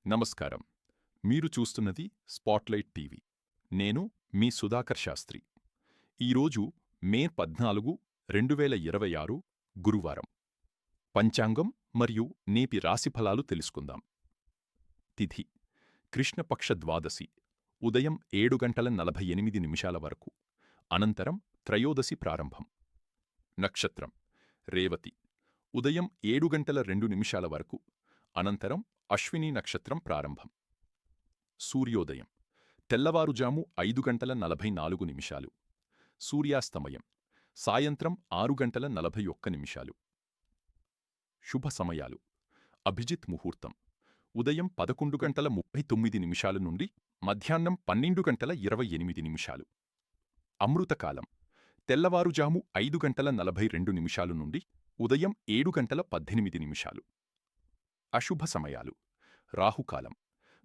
నమస్కారం. మీరు చూస్తున్నది స్పాట్లైట్ టీవీ. నేను మీ సుధాకర్ శాస్త్రి. ఈరోజు మే 14, 2026 గురువారం. పంచాంగం మరియు నేటి రాశిఫలాలు తెలుసుకుందాం. తిథి కృష్ణపక్ష ద్వాదశి ఉదయం 7:48 వరకు. అనంతరం త్రయోదశి ప్రారంభం. నక్షత్రం రేవతి ఉదయం 7:02 వరకు. అనంతరం అశ్విని నక్షత్రం ప్రారంభం. సూర్యోదయం తెల్లవారుజాము 5:44. సూర్యాస్తమయం సాయంత్రం 6:41. శుభ సమయాలు అభిజిత్ ముహూర్తం ఉదయం 11:39 నుండి మధ్యాహ్నం 12:28. అమృతకాలం తెల్లవారుజాము 5:42 నుండి ఉదయం 7:18. అశుభ సమయాలు రాహుకాలం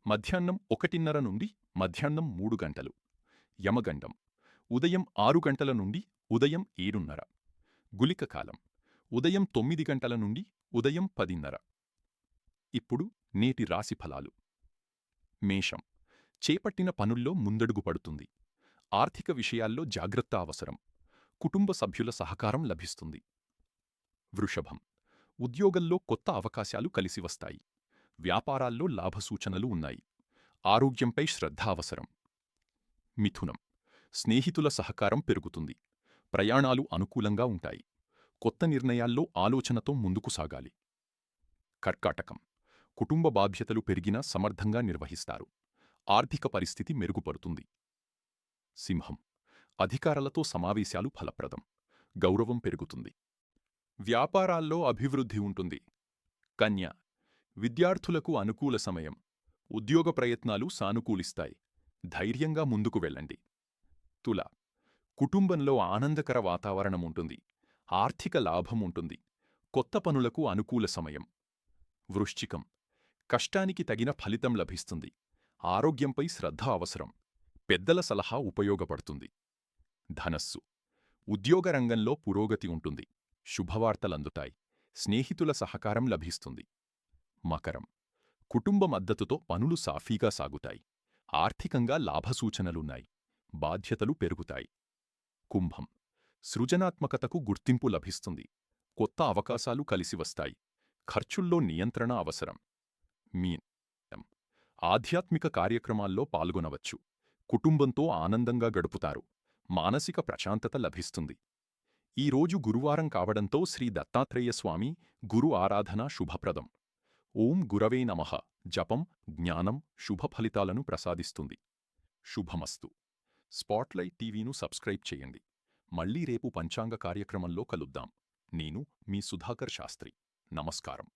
మధ్యాహ్నం 1:30 నుండి మధ్యాహ్నం 3 గంటలు. యమగండం ఉదయం 6 గంటల నుండి ఉదయం 7:30. గుళిక కాలం ఉదయం 9 గంటల నుండి ఉదయం 10:30. ఇప్పుడు నేటి రాశిఫలాలు. మేషం చేపట్టిన పనుల్లో ముందడుగు పడుతుంది. ఆర్థిక విషయాల్లో జాగ్రత్త అవసరం. కుటుంబ సభ్యుల సహకారం లభిస్తుంది. వృషభం ఉద్యోగంలో కొత్త అవకాశాలు కలిసి వస్తాయి. వ్యాపారాల్లో లాభసూచనలు ఉన్నాయి. ఆరోగ్యంపై శ్రద్ధ అవసరం. మిథునం స్నేహితుల సహకారం పెరుగుతుంది. ప్రయాణాలు అనుకూలంగా ఉంటాయి. కొత్త నిర్ణయాల్లో ఆలోచనతో ముందుకు సాగాలి. కర్కాటకం కుటుంబ బాధ్యతలు పెరిగినా సమర్థంగా నిర్వహిస్తారు. ఆర్థిక పరిస్థితి మెరుగుపడుతుంది. సింహం అధికారులతో సమావేశాలు ఫలప్రదం. గౌరవం పెరుగుతుంది. వ్యాపారాల్లో అభివృద్ధి ఉంటుంది. కన్య విద్యార్థులకు అనుకూల సమయం. ఉద్యోగ ప్రయత్నాలు సానుకూలిస్తాయి. ధైర్యంగా ముందుకు వెళ్ళండి. తుల కుటుంబంలో ఆనందకర వాతావరణం ఉంటుంది. ఆర్థిక లాభం ఉంటుంది. కొత్త పనులకు అనుకూల సమయం. వృశ్చికం కష్టానికి తగిన ఫలితం లభిస్తుంది. ఆరోగ్యంపై శ్రద్ధ అవసరం. పెద్దల సలహా ఉపయోగపడుతుంది. ధనస్సు ఉద్యోగ రంగంలో పురోగతి ఉంటుంది. శుభవార్తలందుతాయి. స్నేహితుల సహకారం లభిస్తుంది. మకరం కుటుంబ మద్దతుతో పనులు సాఫీగా సాగుతాయి. ఆర్థికంగా లాభసూచనలున్నాయి. బాధ్యతలు పెరుగుతాయి. కుంభం సృజనాత్మకతకు గుర్తింపు లభిస్తుంది. కొత్త అవకాశాలు కలిసివస్తాయి. ఖర్చుల్లో నియంత్రణ అవసరం. మీనం ఆధ్యాత్మిక కార్యక్రమాల్లో పాల్గొనవచ్చు. కుటుంబంతో ఆనందంగా గడుపుతారు. మానసిక ప్రశాంతత లభిస్తుంది. ఈరోజు గురువారం కావడంతో శ్రీ దత్తాత్రేయస్వామి గురు ఆరాధన శుభప్రదం. ఓం గురవే నమః జపం జ్ఞానం శుభ ఫలితాలను ప్రసాదిస్తుంది. శుభమస్తు. స్పాట్లైట్ టీవీను సబ్స్క్రైబ్ చేయండి. మళ్లీ రేపు పంచాంగ కార్యక్రమంలో కలుద్దాం. నేను మీ సుధాకర్ శాస్త్రి. నమస్కారం.